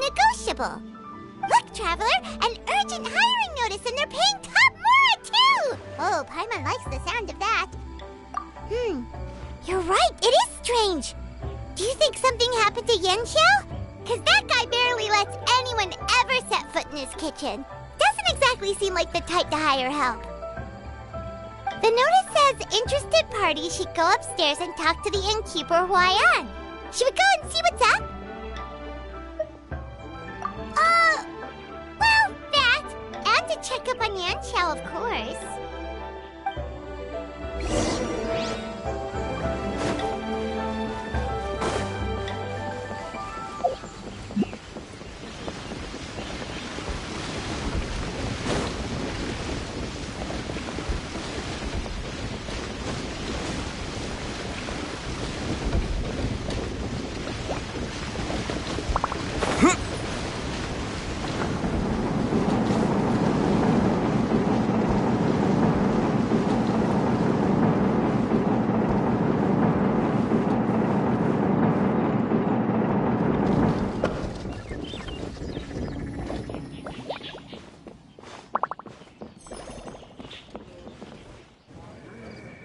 Negotiable. Look, Traveler, an urgent hiring notice, and they're paying top Mora, too! Oh, Paimon likes the sound of that. You're right, it is strange. Do you think something happened to Yanxiao? Because that guy barely lets anyone ever set foot in his kitchen. Doesn't exactly seem like the type to hire help. The notice says interested parties should go upstairs and talk to the innkeeper Huaiyan. Should we go and see what's up? Well, that. And to check up on Yanxiao, of course.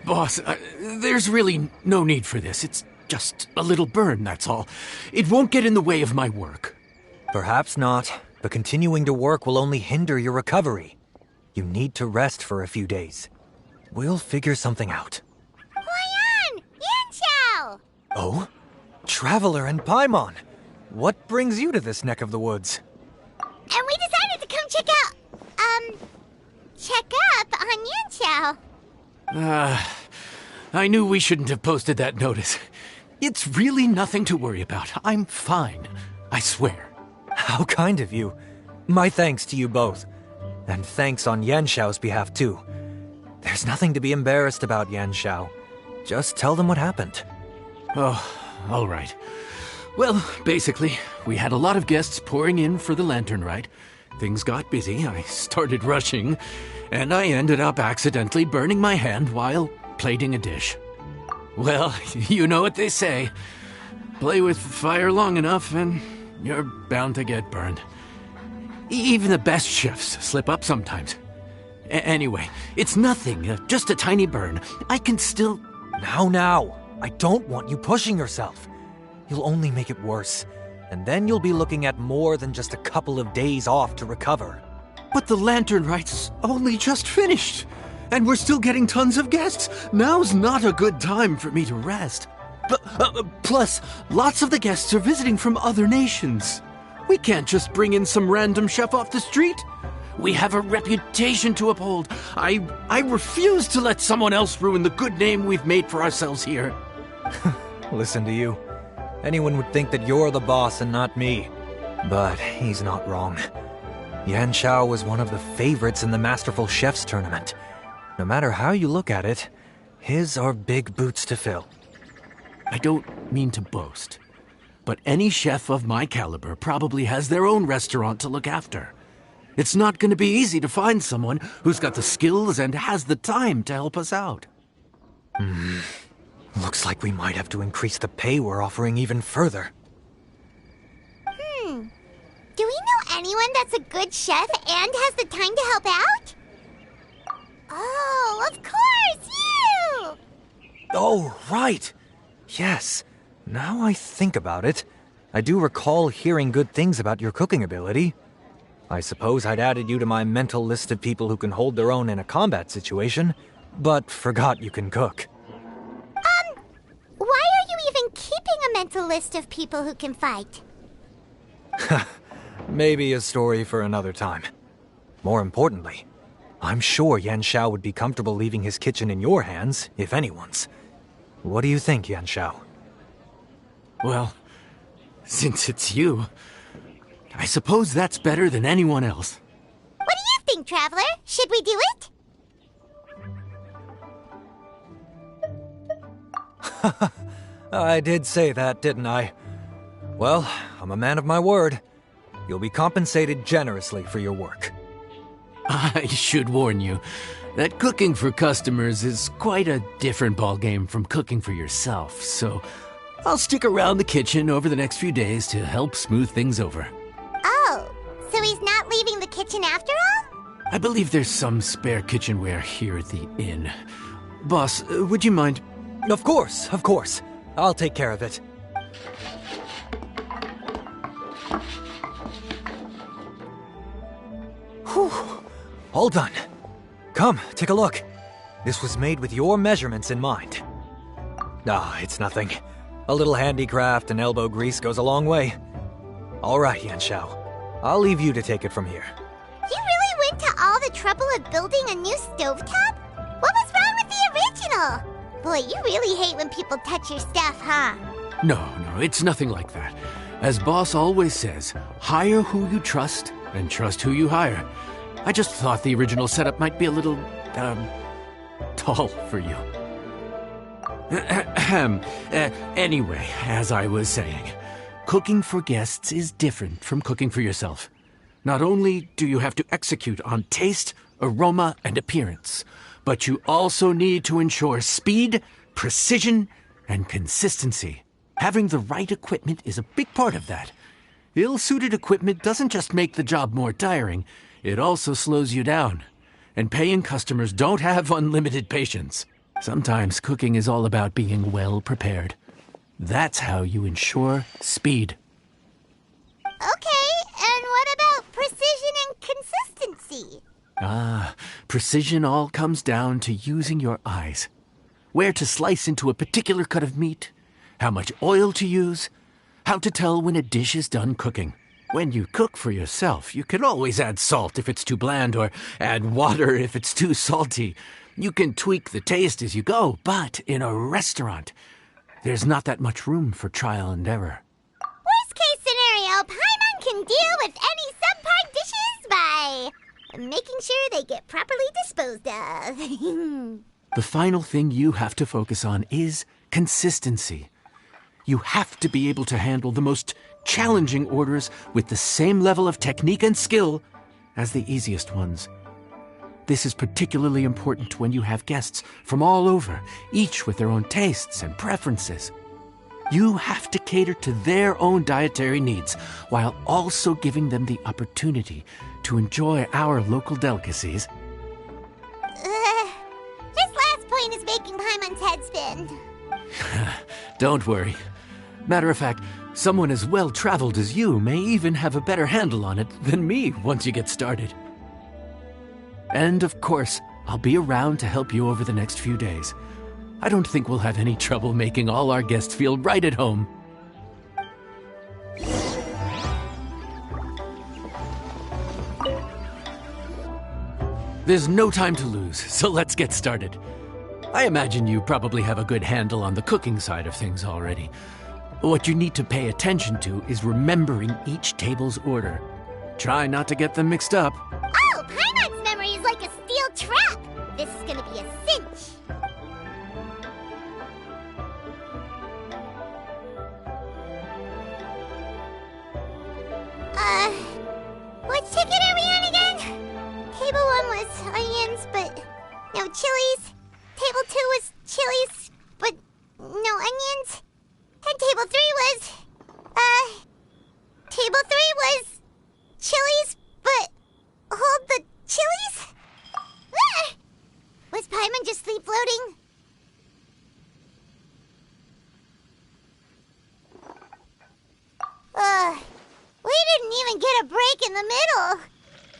Boss, there's really no need for this. It's just a little burn, that's all. It won't get in the way of my work. Perhaps not, but continuing to work will only hinder your recovery. You need to rest for a few days. We'll figure something out. Huaiyan! Yanxiao! Oh? Traveler and Paimon! What brings you to this neck of the woods? And we decided to come check up on Yanxiao. I knew we shouldn't have posted that notice. It's really nothing to worry about. I'm fine. I swear. How kind of you. My thanks to you both. And thanks on Yanxiao's behalf, too. There's nothing to be embarrassed about, Yanxiao. Just tell them what happened. Oh, all right. Well, basically, we had a lot of guests pouring in for the lantern ride. Things got busy, I started rushing, and I ended up accidentally burning my hand while plating a dish. Well, you know what they say. Play with fire long enough and you're bound to get burned. Even the best chefs slip up sometimes. Anyway, it's nothing, just a tiny burn. I can still... Now, I don't want you pushing yourself. You'll only make it worse, and then you'll be looking at more than just a couple of days off to recover. But the Lantern Right's only just finished, and we're still getting tons of guests. Now's not a good time for me to rest. Plus, lots of the guests are visiting from other nations. We can't just bring in some random chef off the street. We have a reputation to uphold. I refuse to let someone else ruin the good name we've made for ourselves here. Listen to you. Anyone would think that you're the boss and not me. But he's not wrong. Yanxiao was one of the favorites in the Masterful Chefs tournament. No matter how you look at it, his are big boots to fill. I don't mean to boast, but any chef of my caliber probably has their own restaurant to look after. It's not going to be easy to find someone who's got the skills and has the time to help us out. Looks like we might have to increase the pay we're offering even further. Do we know anyone that's a good chef and has the time to help out? Oh, of course, you! Oh, right. Yes. Now I think about it, I do recall hearing good things about your cooking ability. I suppose I'd added you to my mental list of people who can hold their own in a combat situation, but forgot you can cook. Why are you even keeping a mental list of people who can fight? Maybe a story for another time. More importantly, I'm sure Yanxiao would be comfortable leaving his kitchen in your hands, if anyone's. What do you think, Yanxiao? Well, since it's you, I suppose that's better than anyone else. What do you think, Traveler? Should we do it? I did say that, didn't I? Well, I'm a man of my word. You'll be compensated generously for your work. I should warn you that cooking for customers is quite a different ballgame from cooking for yourself, so I'll stick around the kitchen over the next few days to help smooth things over. Oh, so he's not leaving the kitchen after all? I believe there's some spare kitchenware here at the inn. Boss, would you mind? Of course. I'll take care of it. Whew. All done. Come, take a look. This was made with your measurements in mind. It's nothing. A little handicraft and elbow grease goes a long way. All right, Yanxiao. I'll leave you to take it from here. You really went to all the trouble of building a new stovetop? What was wrong with the original? Boy, you really hate when people touch your stuff, huh? No, it's nothing like that. As Boss always says, hire who you trust and trust who you hire. I just thought the original setup might be a little, tall for you. Anyway, as I was saying, cooking for guests is different from cooking for yourself. Not only do you have to execute on taste, aroma, and appearance, but you also need to ensure speed, precision, and consistency. Having the right equipment is a big part of that. Ill-suited equipment doesn't just make the job more tiring, it also slows you down. And paying customers don't have unlimited patience. Sometimes cooking is all about being well prepared. That's how you ensure speed. Okay, and what about precision and consistency? Precision all comes down to using your eyes. Where to slice into a particular cut of meat, how much oil to use, how to tell when a dish is done cooking. When you cook for yourself, you can always add salt if it's too bland or add water if it's too salty. You can tweak the taste as you go, but in a restaurant, there's not that much room for trial and error. Worst case scenario, Paimon can deal with any subpar dishes by making sure they get properly disposed of. The final thing you have to focus on is consistency. You have to be able to handle the most challenging orders with the same level of technique and skill as the easiest ones. This is particularly important when you have guests from all over, each with their own tastes and preferences. You have to cater to their own dietary needs while also giving them the opportunity to enjoy our local delicacies. is making Paimon's head spin. Don't worry. Matter of fact, someone as well-traveled as you may even have a better handle on it than me once you get started. And of course, I'll be around to help you over the next few days. I don't think we'll have any trouble making all our guests feel right at home. There's no time to lose, so let's get started. I imagine you probably have a good handle on the cooking side of things already. What you need to pay attention to is remembering each table's order. Try not to get them mixed up. Oh, Paimon's memory is like a steel trap. This is gonna be a cinch. What ticket are we on again? Table 1 was onions, but no chilies. Table 2 was chilies, but no onions. And table 3 was, table 3 was chilies, but hold the chilies? Ah! Was Paimon just sleep floating? We didn't even get a break in the middle.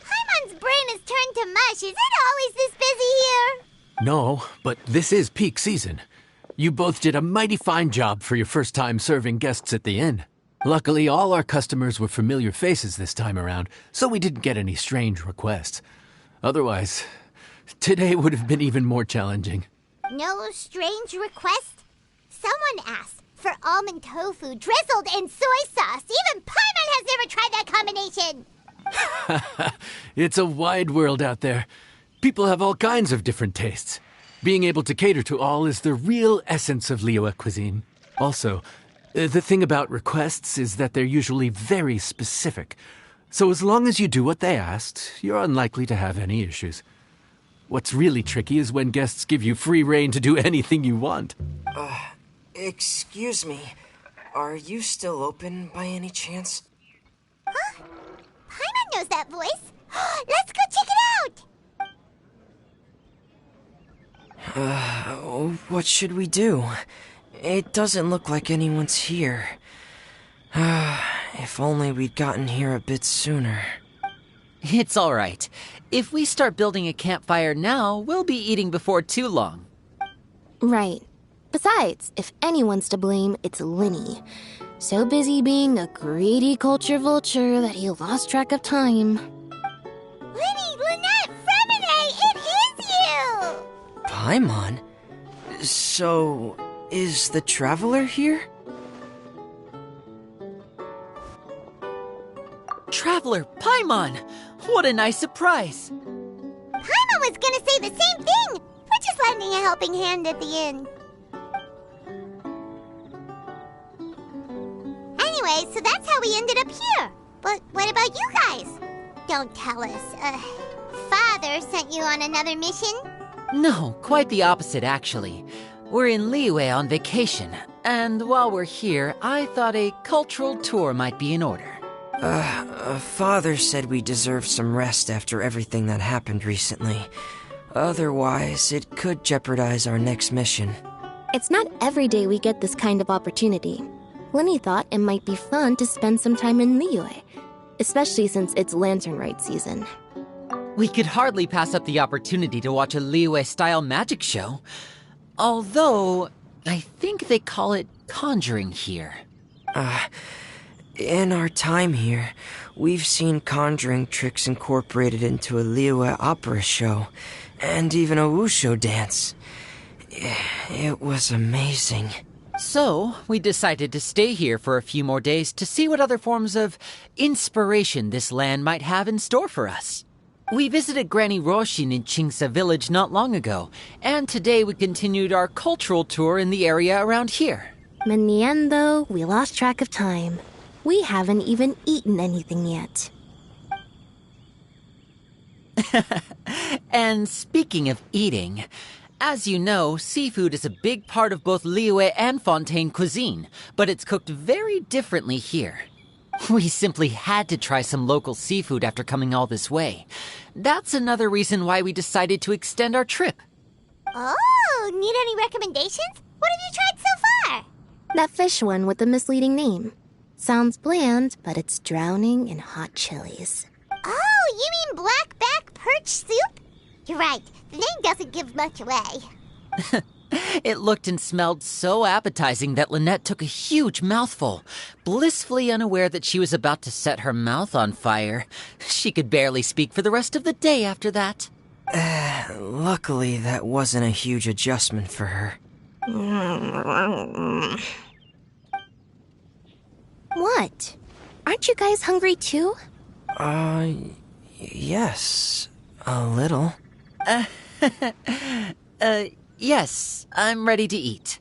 Paimon's brain has turned to mush. Is it always this busy here? No, but this is peak season. You both did a mighty fine job for your first time serving guests at the inn. Luckily, all our customers were familiar faces this time around, so we didn't get any strange requests. Otherwise, today would have been even more challenging. No strange request? Someone asked for almond tofu drizzled in soy sauce. Even Paimon has never tried that combination. It's a wide world out there. People have all kinds of different tastes. Being able to cater to all is the real essence of Liyue cuisine. Also, the thing about requests is that they're usually very specific. So as long as you do what they asked, you're unlikely to have any issues. What's really tricky is when guests give you free rein to do anything you want. Excuse me. Are you still open by any chance? Huh? Paimon knows that voice. Let's go check it out. What should we do? It doesn't look like anyone's here. If only we'd gotten here a bit sooner. It's all right. If we start building a campfire now, we'll be eating before too long. Right. Besides, if anyone's to blame, it's Linny. So busy being a greedy culture vulture that he lost track of time. Linny, Lynette, Fremine, it is you! Paimon? So, is the Traveler here? Traveler, Paimon! What a nice surprise! Paimon was gonna say the same thing! We're just lending a helping hand at the inn. Anyway, so that's how we ended up here. But what about you guys? Don't tell us. Father sent you on another mission? No, quite the opposite, actually. We're in Liyue on vacation, and while we're here, I thought a cultural tour might be in order. Father said we deserve some rest after everything that happened recently. Otherwise, it could jeopardize our next mission. It's not every day we get this kind of opportunity. Linny thought it might be fun to spend some time in Liyue, especially since it's Lantern Rite season. We could hardly pass up the opportunity to watch a Liyue-style magic show. Although, I think they call it conjuring here. In our time here, we've seen conjuring tricks incorporated into a Liyue opera show, and even a wushu dance. It was amazing. So, we decided to stay here for a few more days to see what other forms of inspiration this land might have in store for us. We visited Granny Roshin in Qingsa village not long ago, and today we continued our cultural tour in the area around here. In the end, though, we lost track of time. We haven't even eaten anything yet. And speaking of eating, as you know, seafood is a big part of both Liyue and Fontaine cuisine, but it's cooked very differently here. We simply had to try some local seafood after coming all this way. That's another reason why we decided to extend our trip. Oh, need any recommendations? What have you tried so far? That fish one with the misleading name. Sounds bland, but it's drowning in hot chilies. Oh, you mean blackback perch soup? You're right, the name doesn't give much away. It looked and smelled so appetizing that Lynette took a huge mouthful, blissfully unaware that she was about to set her mouth on fire. She could barely speak for the rest of the day after that. Luckily, that wasn't a huge adjustment for her. What? Aren't you guys hungry too? Yes. A little. Yes, I'm ready to eat.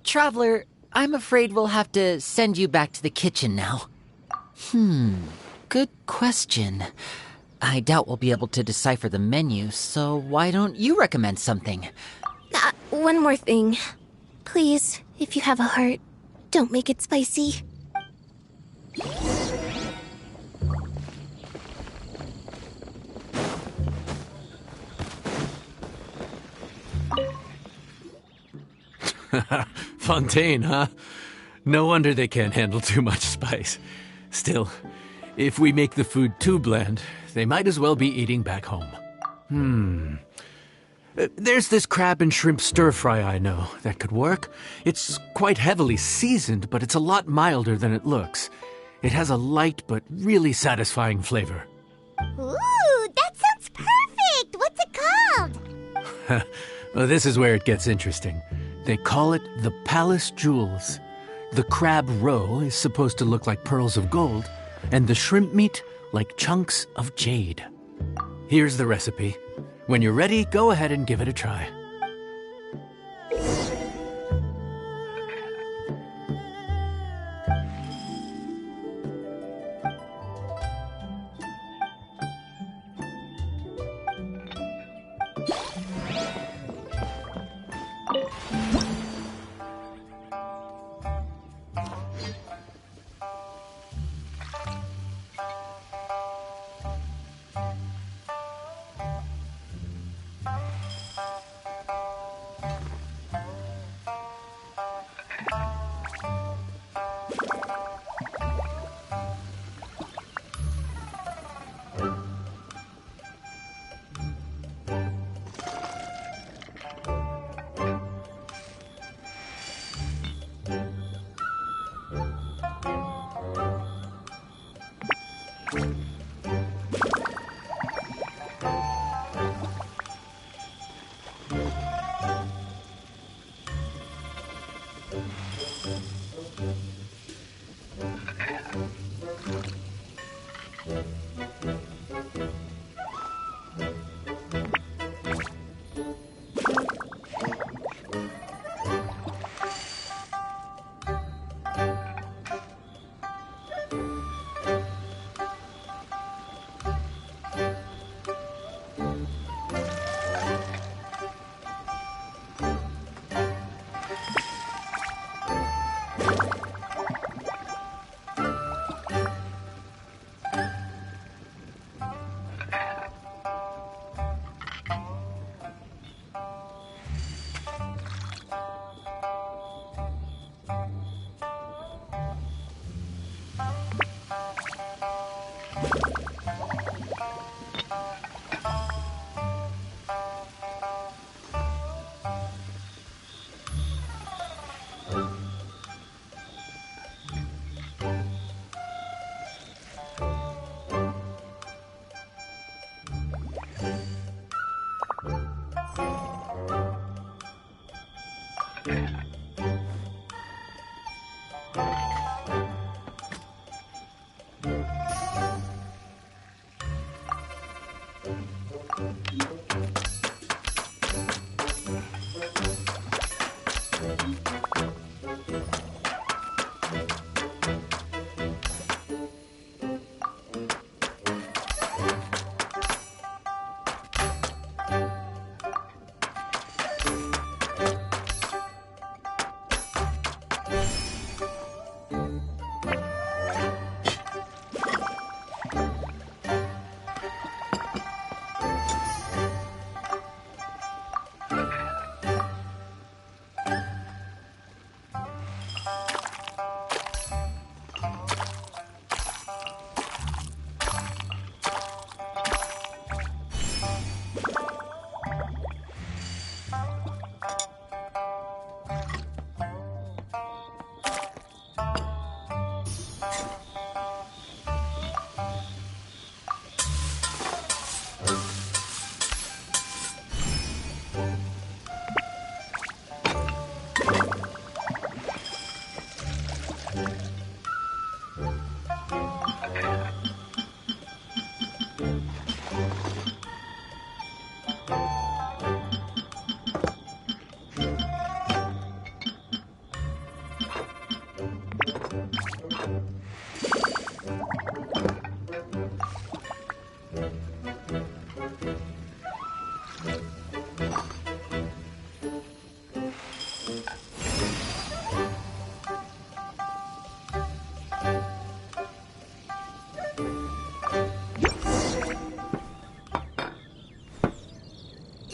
Traveler, I'm afraid we'll have to send you back to the kitchen now. Good question. I doubt we'll be able to decipher the menu, so why don't you recommend something? One more thing. Please, if you have a heart, don't make it spicy. Fontaine, huh? No wonder they can't handle too much spice. Still, if we make the food too bland, they might as well be eating back home. There's this crab and shrimp stir-fry I know that could work. It's quite heavily seasoned, but it's a lot milder than it looks. It has a light but really satisfying flavor. Ooh, that sounds perfect! What's it called? Well, this is where it gets interesting. They call it the Palace Jewels. The crab roe is supposed to look like pearls of gold, and the shrimp meat like chunks of jade. Here's the recipe. When you're ready, go ahead and give it a try.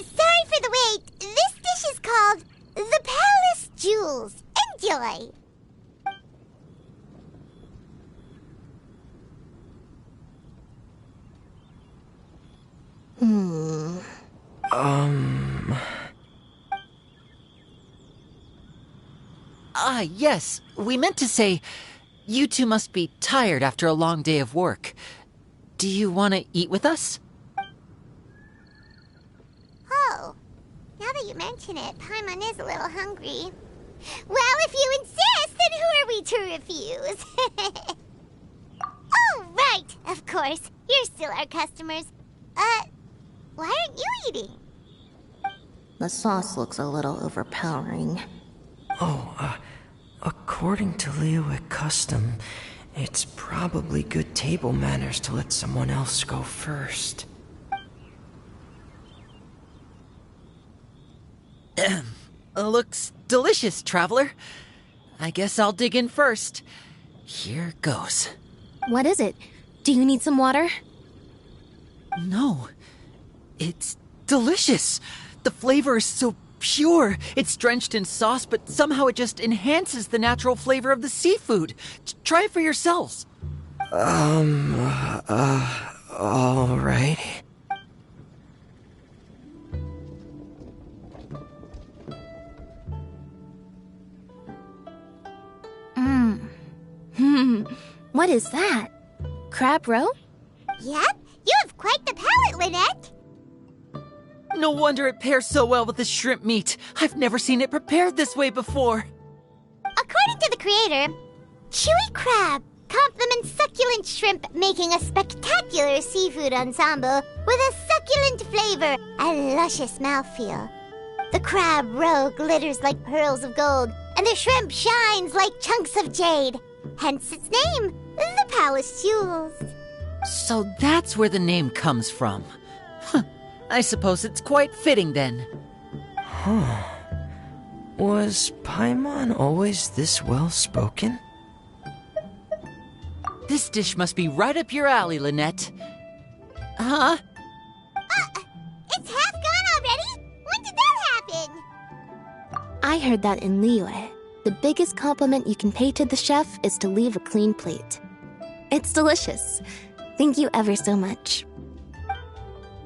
Sorry for the wait. This dish is called the Palace Jewels. Enjoy. Yes. We meant to say, you two must be tired after a long day of work. Do you want to eat with us? Oh, now that you mention it, Paimon is a little hungry. Well, if you insist, then who are we to refuse? Oh, right, of course. You're still our customers. Why aren't you eating? The sauce looks a little overpowering. According to Liyue custom, it's probably good table manners to let someone else go first. Looks delicious, traveler. I guess I'll dig in first. Here goes. What is it? Do you need some water? No. It's delicious. The flavor is so pure. It's drenched in sauce, but somehow it just enhances the natural flavor of the seafood. Try it for yourselves. All right. What is that? Crab roe? Yep, you have quite the palate, Lynette. No wonder it pairs so well with the shrimp meat. I've never seen it prepared this way before. According to the creator, chewy crab complements succulent shrimp, making a spectacular seafood ensemble with a succulent flavor and luscious mouthfeel. The crab roe glitters like pearls of gold, and the shrimp shines like chunks of jade. Hence its name, the Palace Jewels. So that's where the name comes from. I suppose it's quite fitting then. Was Paimon always this well-spoken? This dish must be right up your alley, Lynette. Huh? It's half gone already? When did that happen? I heard that in Liyue. The biggest compliment you can pay to the chef is to leave a clean plate. It's delicious. Thank you ever so much.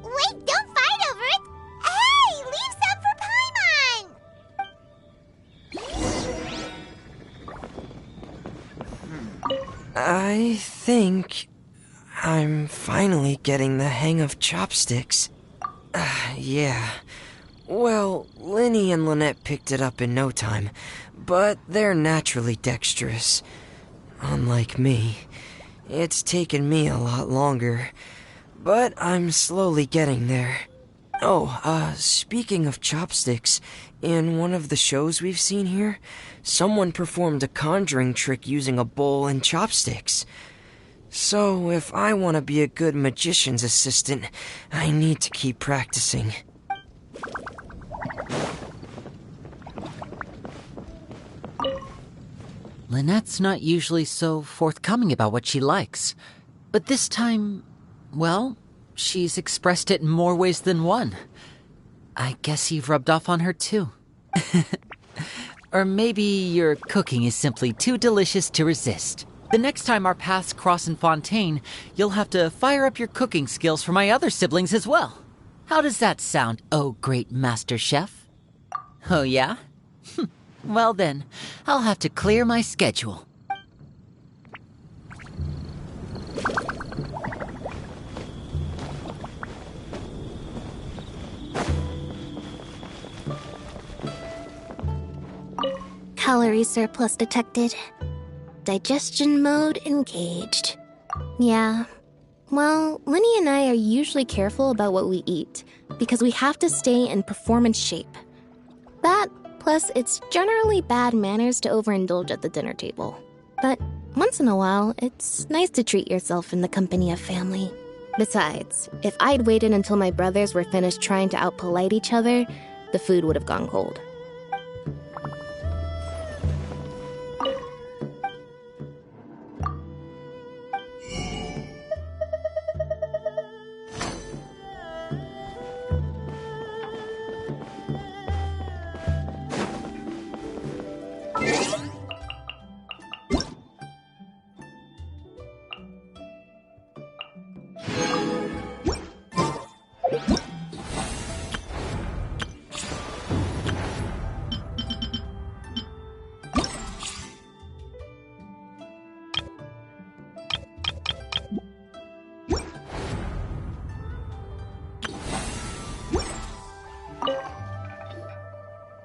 Wait, don't fight over it! Hey, leave some for Paimon! I think I'm finally getting the hang of chopsticks. Yeah. Well, Lyney and Lynette picked it up in no time, but they're naturally dexterous. Unlike me, it's taken me a lot longer, but I'm slowly getting there. Speaking of chopsticks, in one of the shows we've seen here, someone performed a conjuring trick using a bowl and chopsticks. So if I want to be a good magician's assistant, I need to keep practicing. Lynette's not usually so forthcoming about what she likes. But this time, well, she's expressed it in more ways than one. I guess you've rubbed off on her too. Or maybe your cooking is simply too delicious to resist. The next time our paths cross in Fontaine, you'll have to fire up your cooking skills for my other siblings as well. How does that sound, oh great master chef? Oh, yeah? Well then, I'll have to clear my schedule. Calorie surplus detected. Digestion mode engaged. Yeah. Well, Linny and I are usually careful about what we eat because we have to stay in performance shape. That, plus it's generally bad manners to overindulge at the dinner table. But once in a while, it's nice to treat yourself in the company of family. Besides, if I'd waited until my brothers were finished trying to outpolite each other, the food would have gone cold.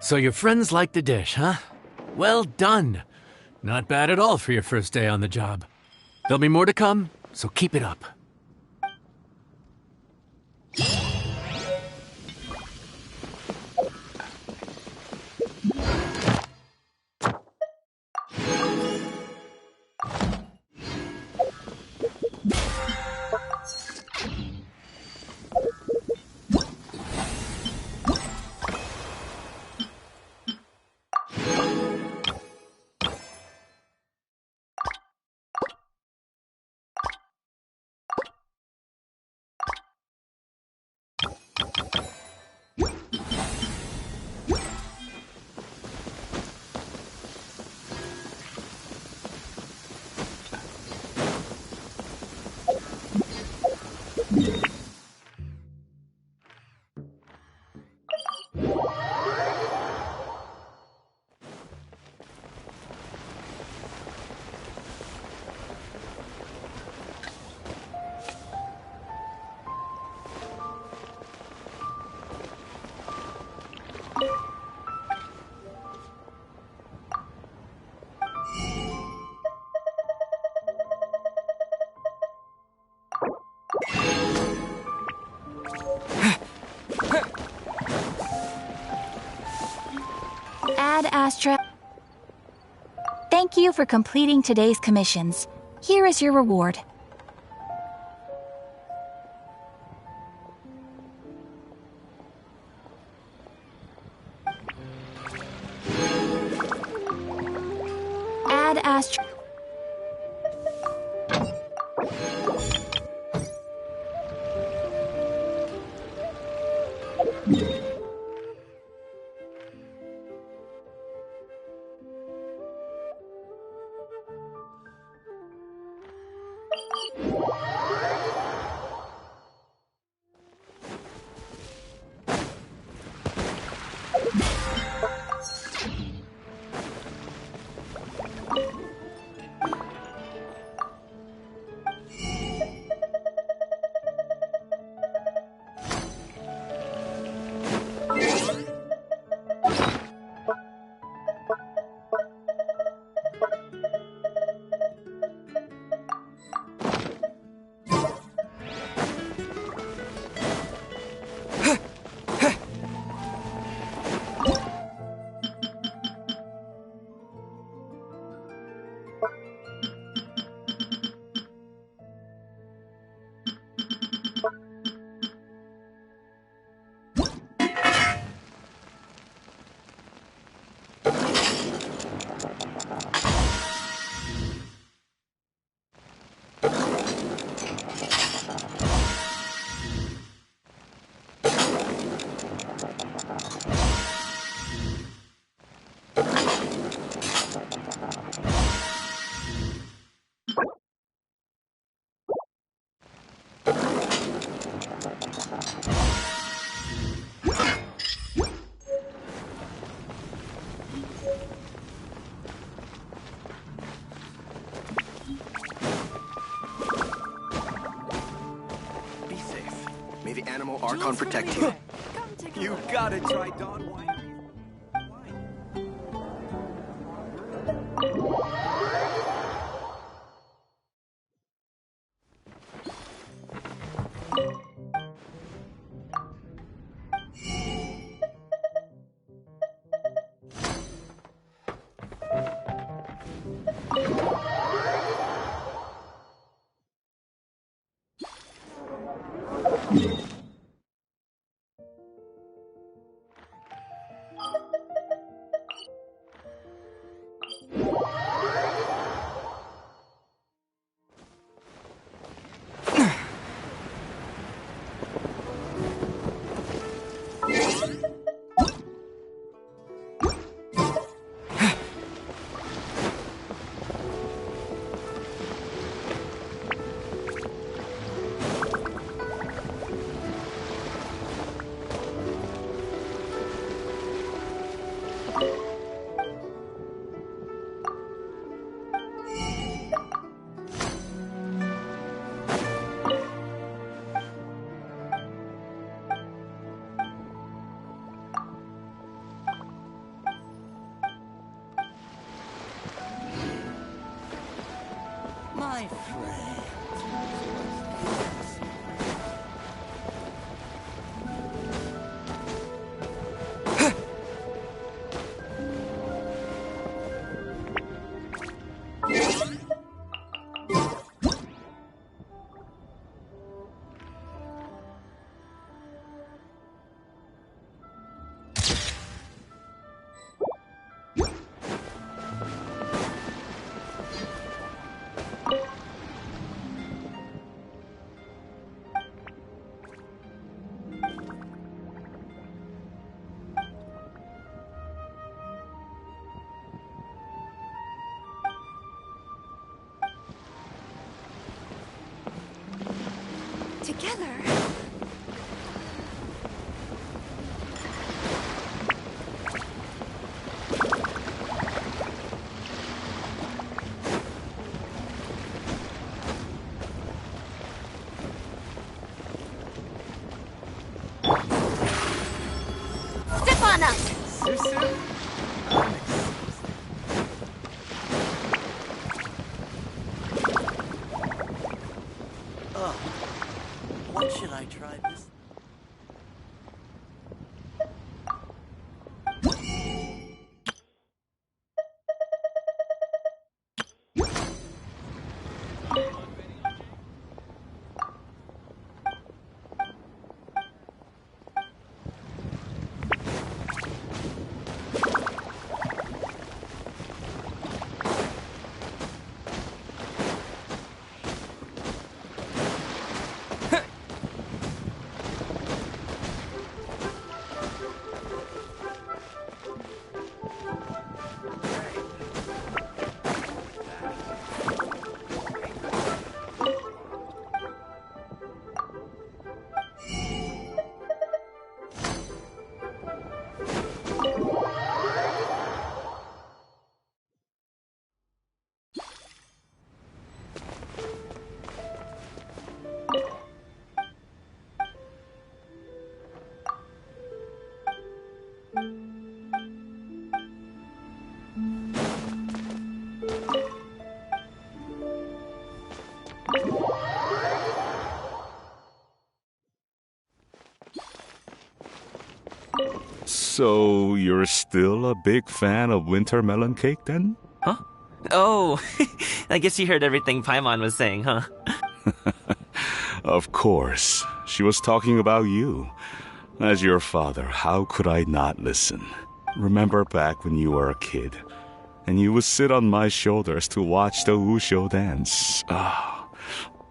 So your friends like the dish, huh? Well done. Not bad at all for your first day on the job. There'll be more to come, so keep it up. Ad Astra. Thank you for completing today's commissions. Here is your reward. Ad Astra. Be safe. May the animal Archon protect you. You gotta try Dawn Winery. My friend. Together. Step on up! What should I try this? So, you're still a big fan of winter melon cake then? Huh? Oh, I guess you heard everything Paimon was saying, huh? Of course. She was talking about you. As your father, how could I not listen? Remember back when you were a kid, and you would sit on my shoulders to watch the Wushu dance.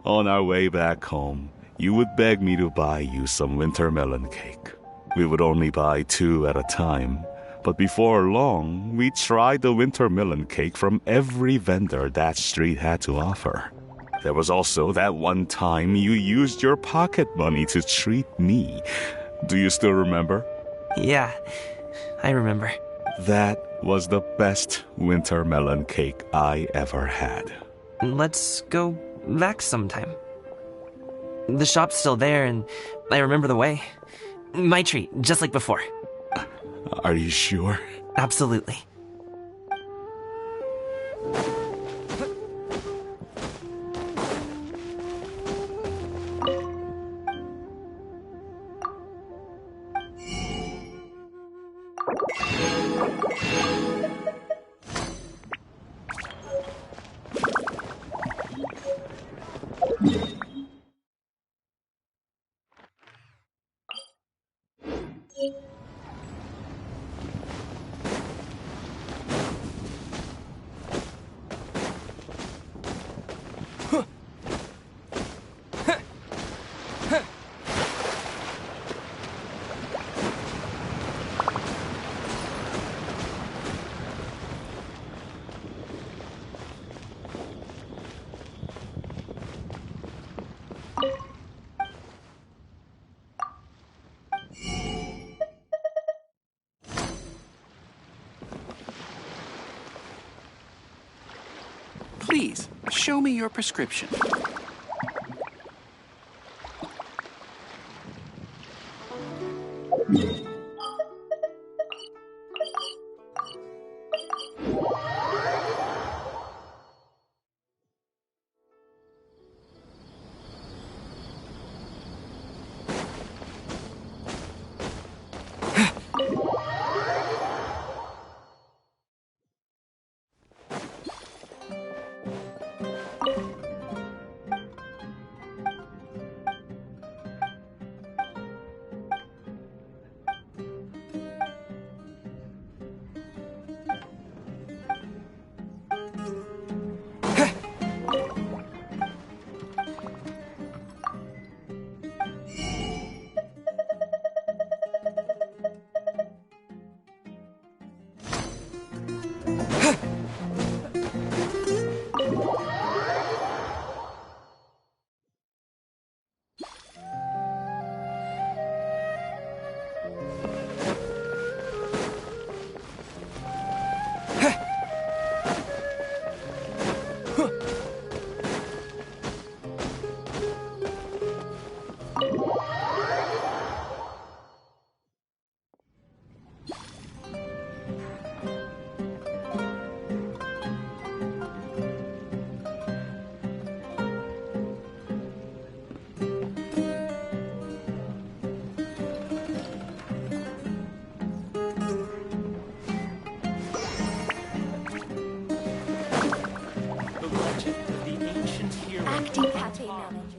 On our way back home, you would beg me to buy you some winter melon cake. We would only buy 2 at a time, but before long, we tried the winter melon cake from every vendor that street had to offer. There was also that one time you used your pocket money to treat me. Do you still remember? Yeah, I remember. That was the best winter melon cake I ever had. Let's go back sometime. The shop's still there, and I remember the way. My treat, just like before. Are you sure? Absolutely. Please, show me your prescription. Acting cafe manager.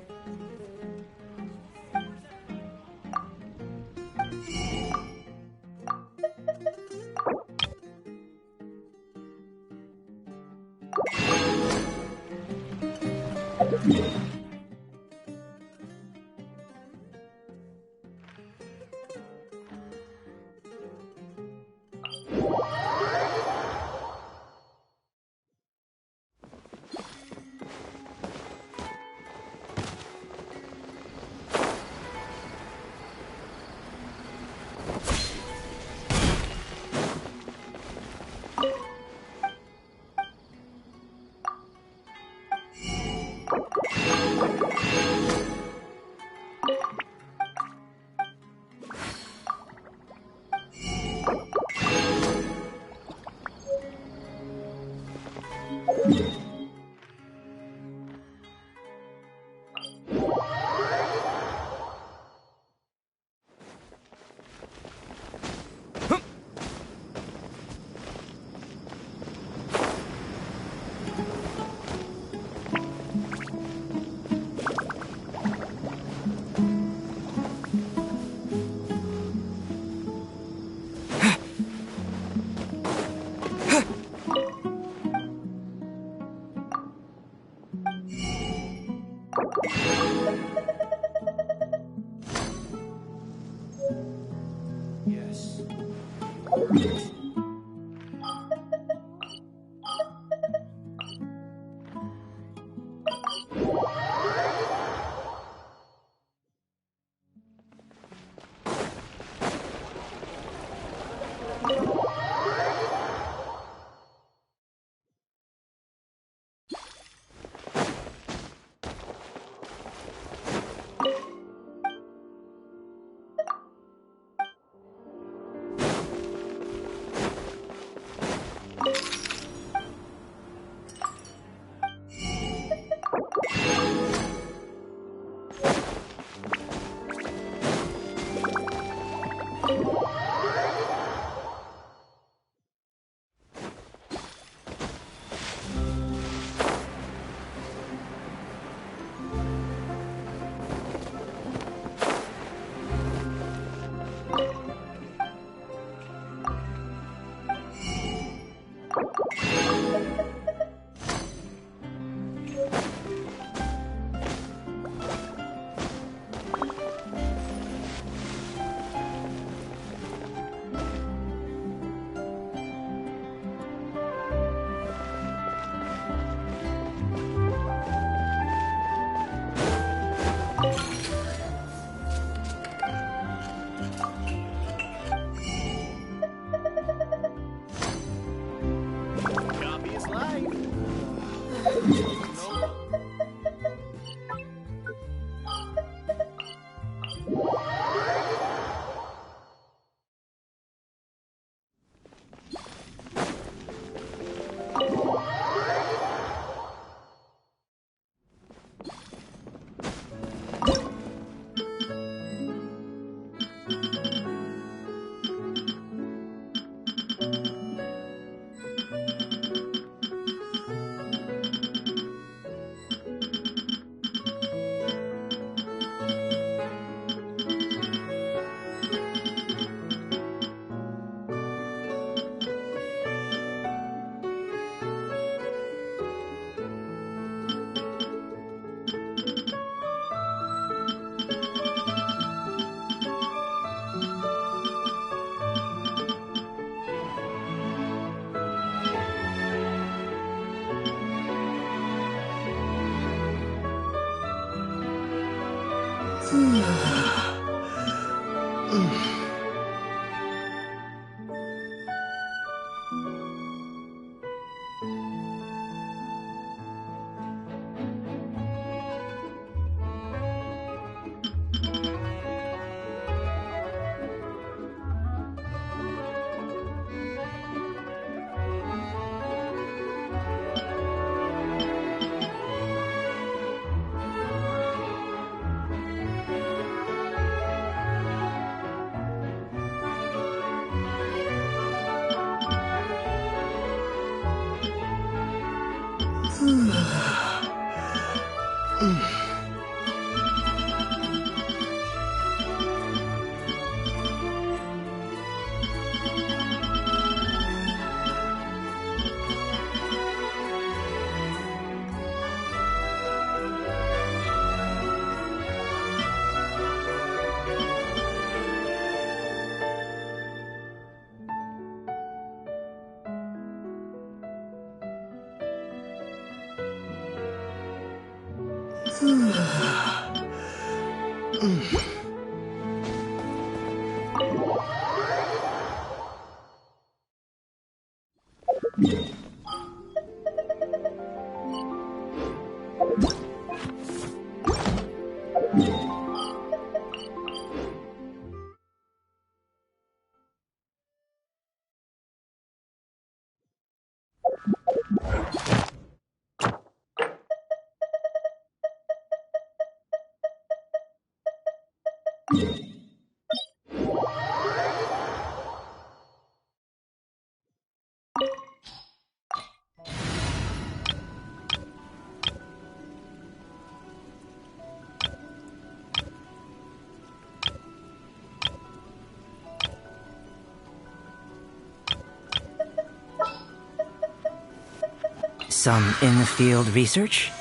Some in-the-field research?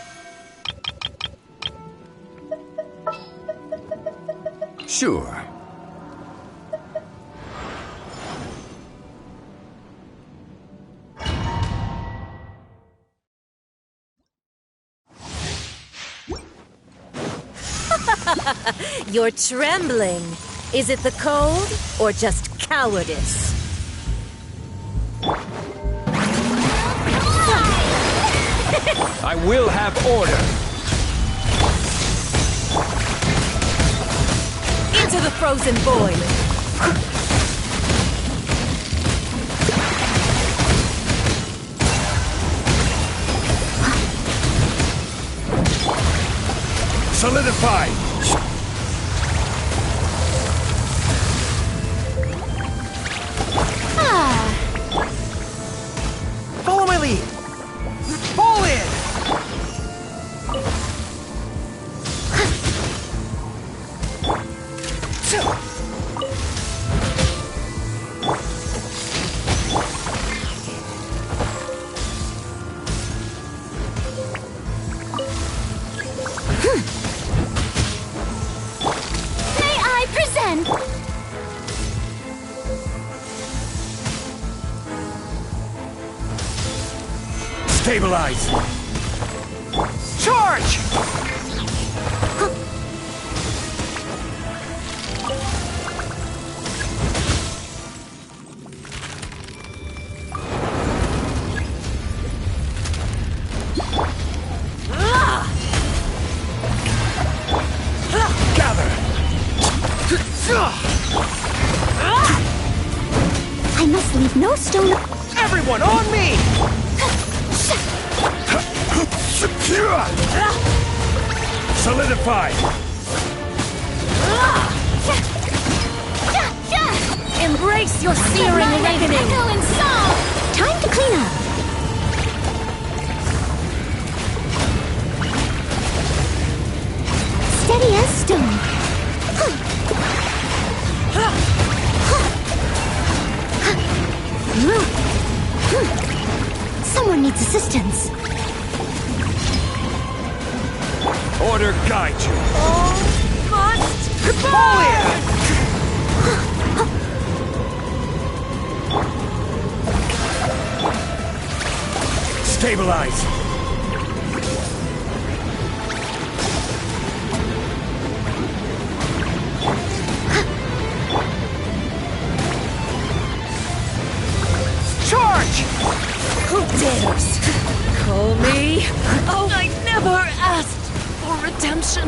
Sure. You're trembling. Is it the cold or just cowardice? I will have order. Into the frozen void. Solidify! Follow my lead! Fall in! May I present? Stabilize! Charge! Gather! I must leave no stone. Everyone on me! Solidify! Embrace your searing awakening! Echo and song! Time to clean up. Steady as stone. Someone needs assistance. Order guide you! Must Fall in! Stabilize! Charge! Who dares call me? Oh, I never asked for redemption.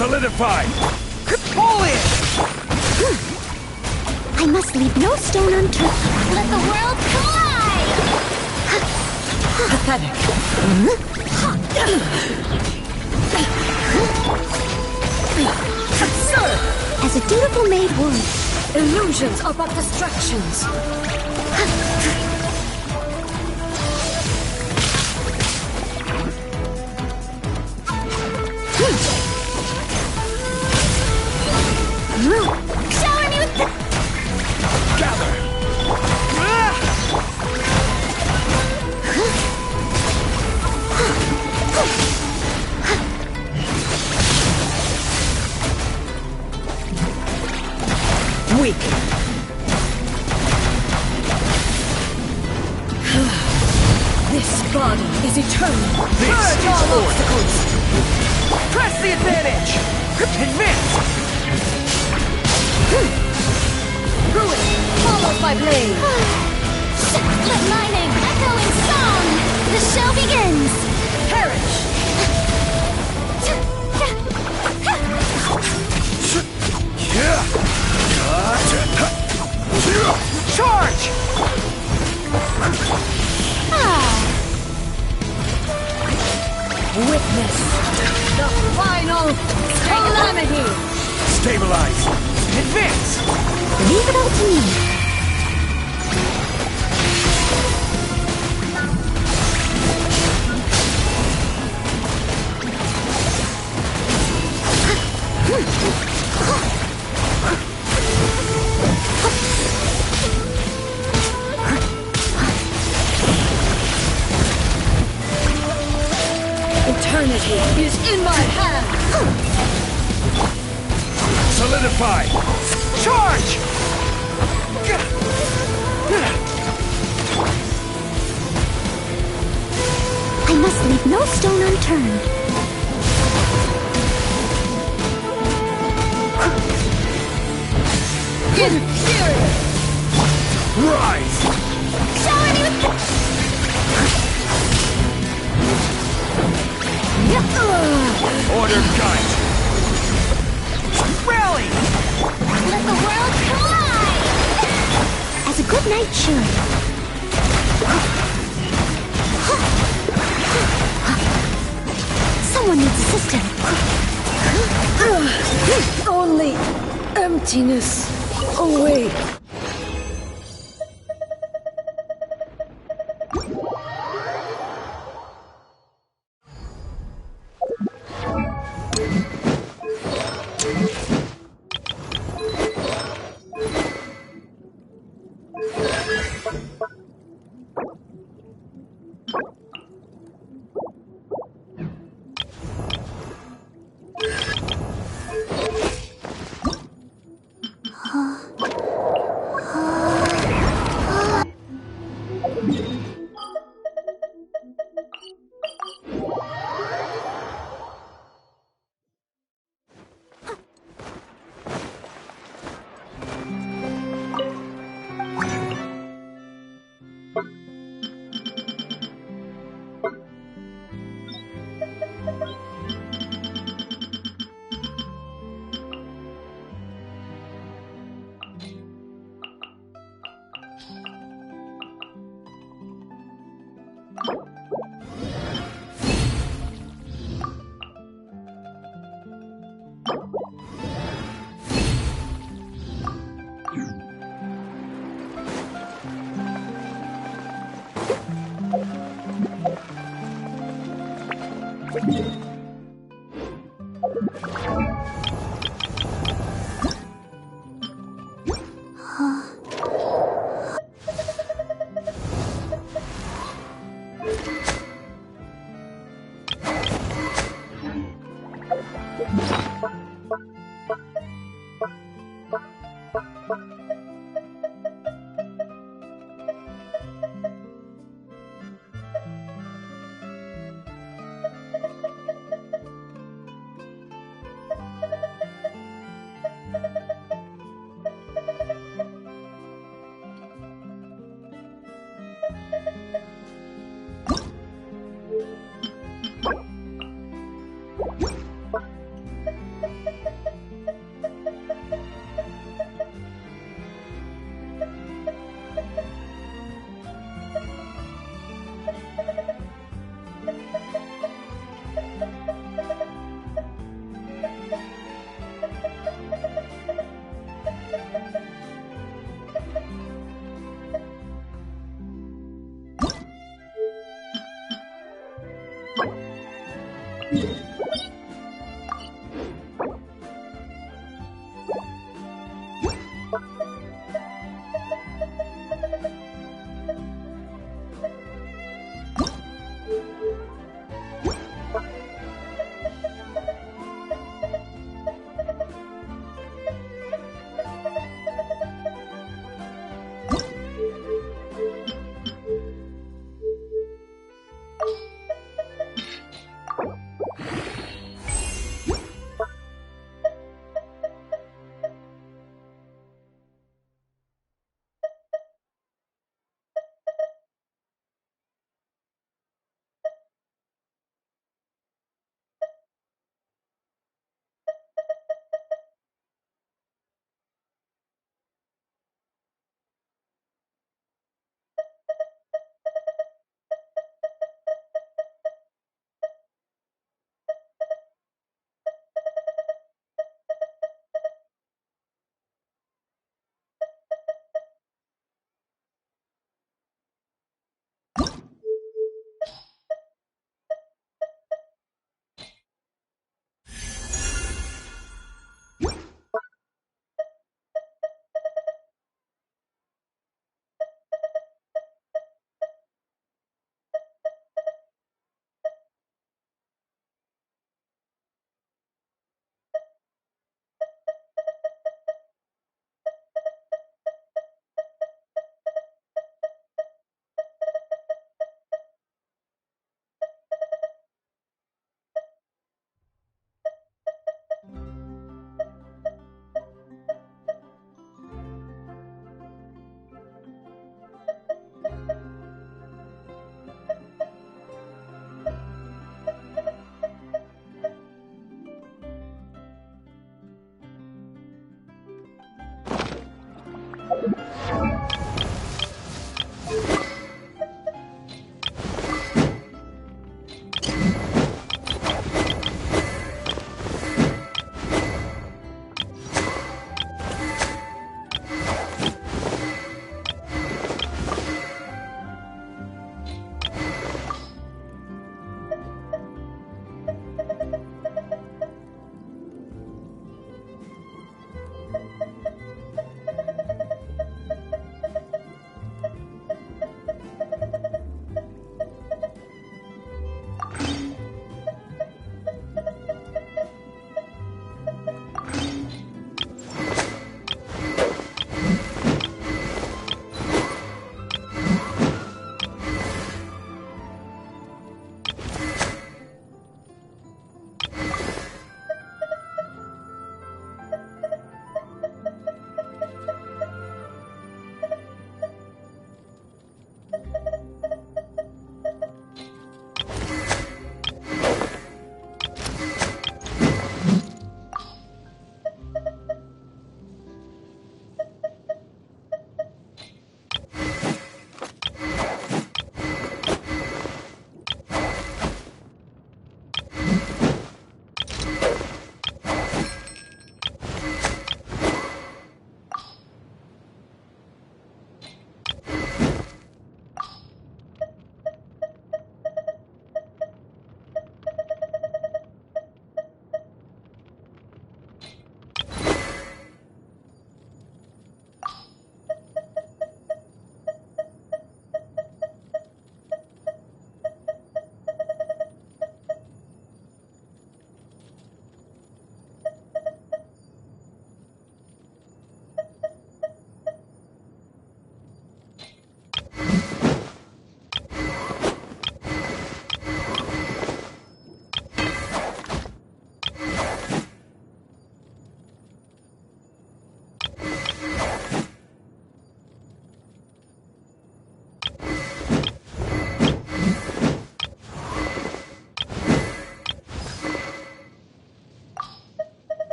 Solidify! Napoleon! I must leave no stone unturned. Let the world collide! Pathetic. Absurd! As a dutiful maid would. Illusions are but distractions. Shower me with the... Gather! Weak. This body is eternal. Purge all obstacles. Press the advantage. Advance. Ruin, followed by blade. Let my name echo in song! The show begins! Perish! Charge! Witness the final calamity! Stabilize! Advance! Leave it all to me. Eternity is in my hand! Solidify! Charge! I must leave no stone unturned. Inferior! Rise! Shower me with the... Order guide! Rally! Let the world collide! As a good knight should. Someone needs assistance. Only emptiness away.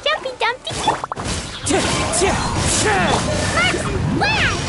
Jumpy Dumpty! Marks and Flash!